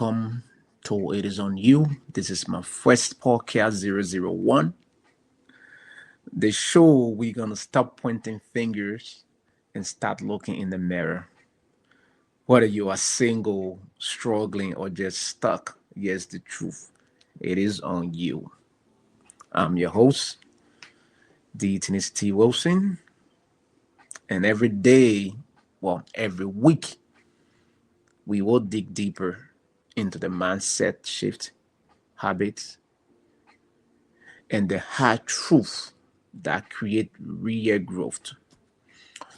welcome to It Is On You. This is my first podcast 001. The show we're gonna stop pointing fingers and start looking in the mirror. Whether you are single, struggling, or just stuck, here's the truth. It is on you. I'm your host, D. Tennis T. Wilson, and every day, every week, we will dig deeper into the mindset shift, habits, and the hard truth that create real growth.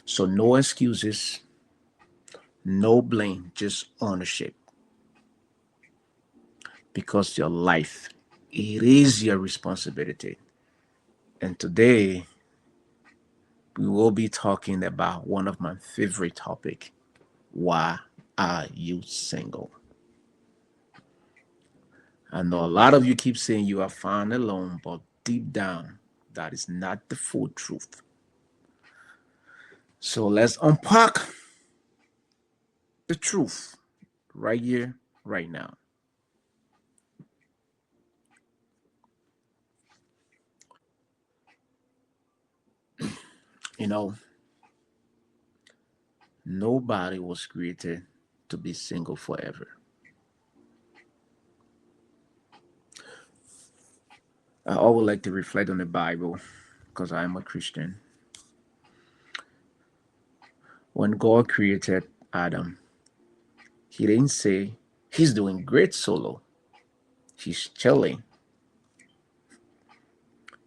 So no excuses, no blame, just ownership. Because your life, it is your responsibility. And today we will be talking about one of my favorite topic. Why are you single? I know a lot of you keep saying you are fine alone, but deep down, that is not the full truth. So let's unpack the truth right here, right now. You know, nobody was created to be single forever. I always like to reflect on the Bible because I am a Christian. When God created Adam, he didn't say he's doing great solo. He's chilling.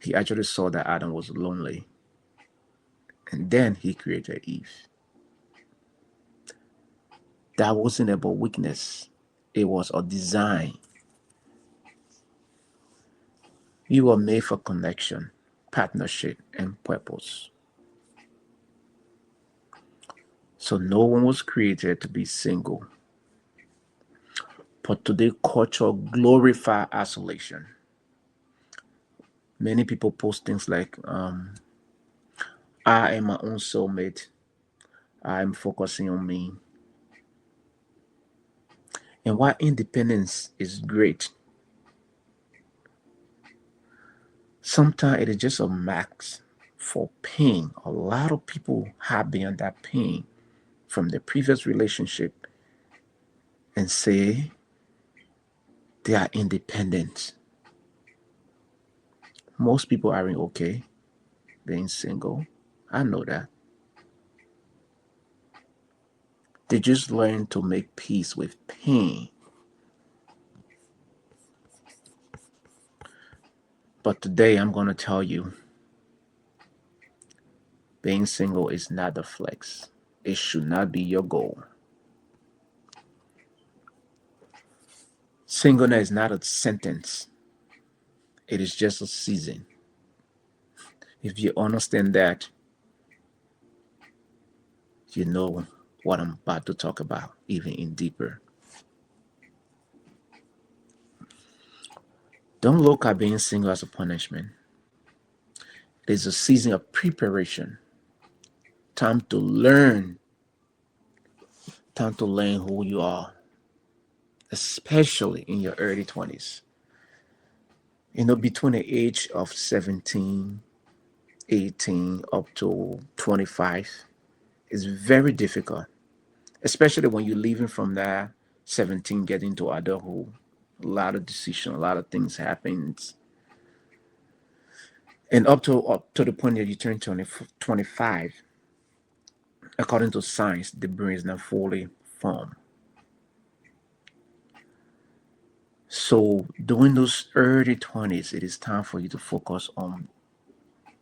He actually saw that Adam was lonely. And then he created Eve. That wasn't about weakness. It was a design. We were made for connection, partnership, and purpose. So no one was created to be single. But today, culture glorify isolation. Many people post things like, I am my own soulmate. I'm focusing on me. And while independence is great, sometimes it is just a max for pain. A lot of people have beyond that pain from their previous relationship and say they are independent. Most people aren't okay being single. I know that. They just learn to make peace with pain. But today I'm going to tell you being single is not a flex. It should not be your goal. Singleness is not a sentence, it is just a season. If you understand that, you know what I'm about to talk about, even in deeper. Don't look at being single as a punishment. It is a season of preparation, time to learn, time to learn who you are, especially in your early 20s. Between the age of 17, 18, up to 25, is very difficult, especially when you're leaving from that 17, getting to adulthood. A lot of decision, a lot of things happens. And up to the point that you turn 25, according to science, the brain is not fully formed. So during those early 20s, it is time for you to focus on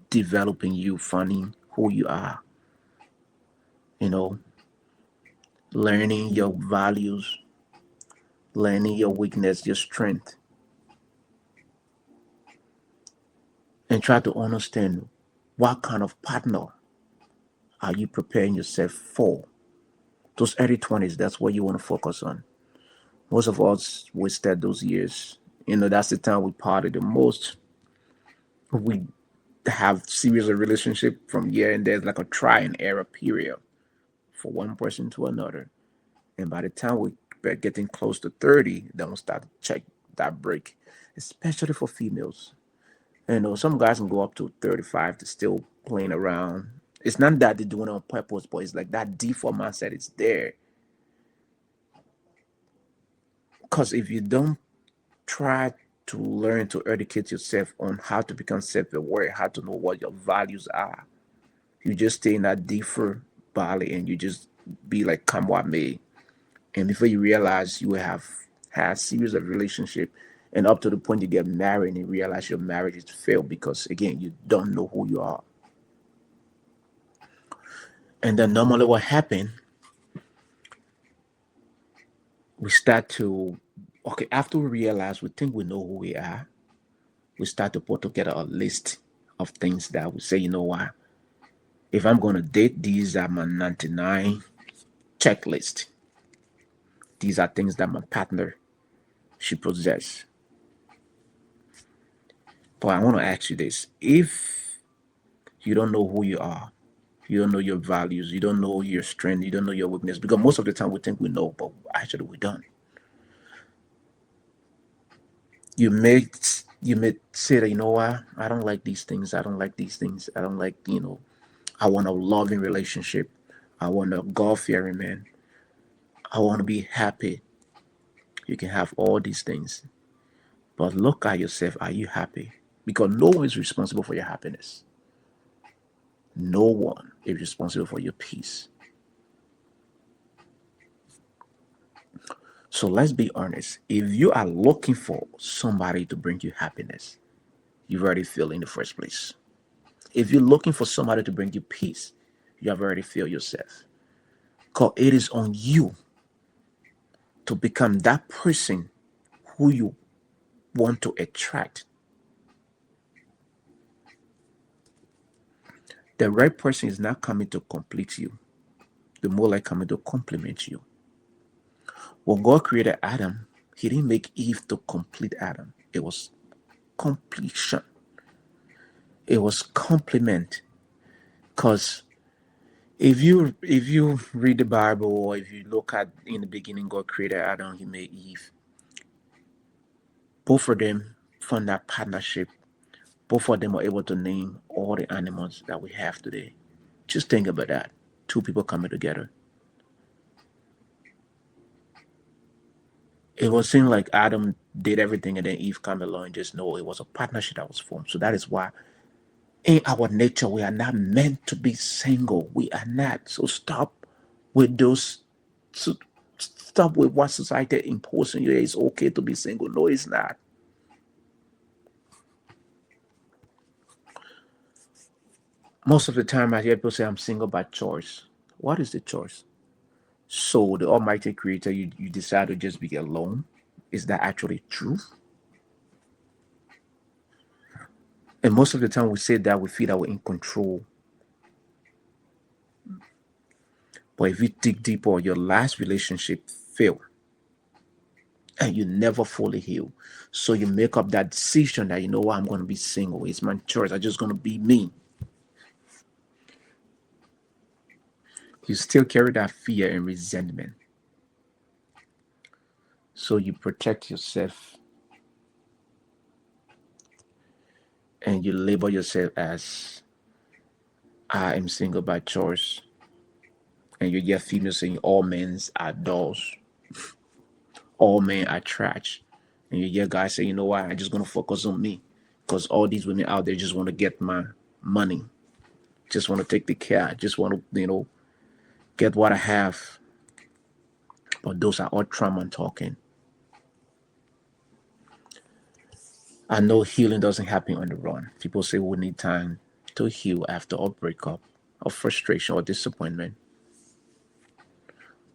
developing you, finding who you are, you know, learning your values, learning your weakness, your strength, and try to understand what kind of partner are you preparing yourself for. Those early 20s, that's what you want to focus on. Most of us wasted those years. That's the time we party the most. We have serious relationship from here and there's like a try and error period for one person to another. And by the time we but getting close to 30, they don't start to check that break, especially for females. You know, some guys can go up to 35 to still playing around. It's not that they're doing it on purpose, but it's like that default mindset is there. Because if you don't try to learn to educate yourself on how to become self-aware, how to know what your values are, you just stay in that default body and you just be like come what may. And before you realize, you will have had a series of relationship, and up to the point you get married and you realize your marriage is failed because again you don't know who you are. And then normally what happened, we start to, okay, after we realize we think we know who we are, we start to put together a list of things that we say, you know what, if I'm going to date, these are my 99 checklist. These are things that my partner should possess. But I want to ask you this. If you don't know who you are, you don't know your values, you don't know your strength, you don't know your weakness, because most of the time we think we know, but actually we don't. You may you may say that, you know what, I don't like these things, I don't like these things, I don't like, I want a loving relationship, I want a God fearing man, I want to be happy. You can have all these things, but look at yourself. Are you happy? Because no one is responsible for your happiness. No one is responsible for your peace. So let's be honest. If you are looking for somebody to bring you happiness, you've already failed in the first place. If you're looking for somebody to bring you peace, you have already failed yourself. Because it is on you to become that person who you want to attract. The right person is not coming to complete you, the more like coming to complement you. When God created Adam, He didn't make Eve to complete Adam. It was completion. It was complement. Because if you read the Bible, or if you look at in the beginning, God created Adam, He made Eve. Both of them found that partnership. Both of them were able to name all the animals that we have today. Just think about that. Two people coming together. It was seem like Adam did everything and then Eve came along and just know it was a partnership that was formed. So that is why in our nature we are not meant to be single. We are not. So stop with those so stop with what society imposing you. It's okay to be single. No, it's not. Most of the time I hear people say I'm single by choice. What is the choice? So the Almighty Creator, you decide to just be alone. Is that actually true? And most of the time we say that we feel that we're in control. But if you dig deeper, your last relationship failed and you never fully heal. So you make up that decision that, you know what, I'm going to be single. It's my choice. I'm just going to be me. You still carry that fear and resentment. So you protect yourself and you label yourself as I am single by choice. And you get females saying all men are dolls, all men are trash. And you hear guys say, you know what, I'm just gonna focus on me. Because all these women out there just want to get my money, just want to take the care, just want to, get what I have. But those are all trauma talking. I know healing doesn't happen on the run. People say we need time to heal after a breakup, or frustration, or disappointment.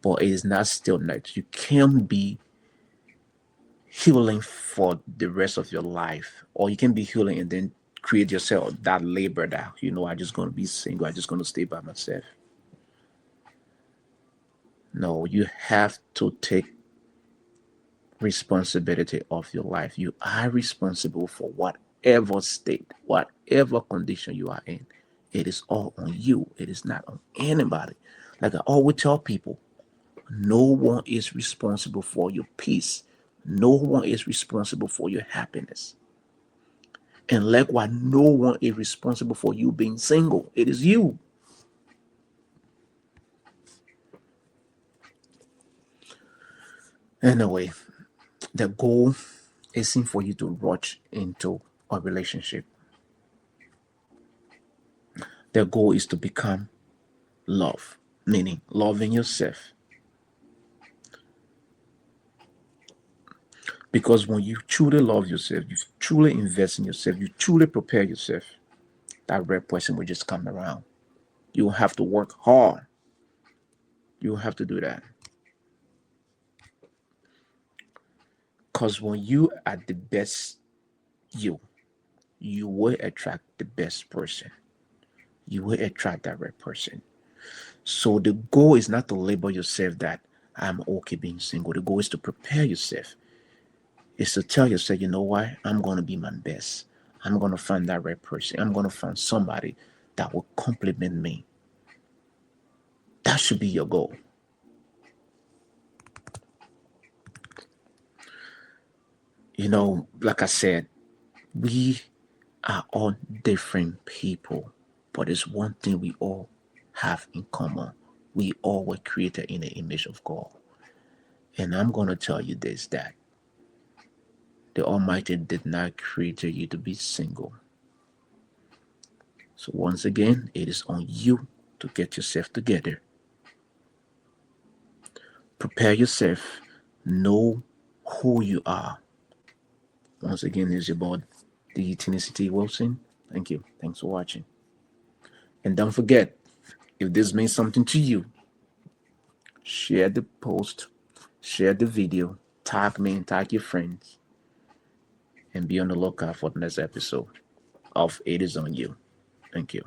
But it is not stillness. You can't be healing for the rest of your life, or you can be healing and then create yourself that labor that, I'm just going to be single, I'm just going to stay by myself. No, you have to take responsibility of your life. You are responsible for whatever state, whatever condition you are in. It is all on you. It is not on anybody. Like I always tell people, No one is responsible for your peace. No one is responsible for your happiness. And likewise, no one is responsible for you being single. It is you. Anyway, the goal isn't for you to rush into a relationship. The goal is to become love, meaning loving yourself. Because when you truly love yourself, you truly invest in yourself, you truly prepare yourself, that right person will just come around. You will have to work hard. You will have to do that. Because when you are the best you, you will attract the best person. You will attract that right person. So the goal is not to label yourself that I'm okay being single. The goal is to prepare yourself. It's to tell yourself, you know what? I'm going to be my best. I'm going to find that right person. I'm going to find somebody that will compliment me. That should be your goal. Like I said, we are all different people, but there's one thing we all have in common. We all were created in the image of God. And I'm going to tell you this, that the Almighty did not create you to be single. So once again, it is on you to get yourself together. Prepare yourself. Know who you are. Once again, this is your boy, the Tennessee Wilson. Thank you. Thanks for watching. And don't forget, if this means something to you, share the post, share the video, tag me and tag your friends, and be on the lookout for the next episode of It Is On You. Thank you.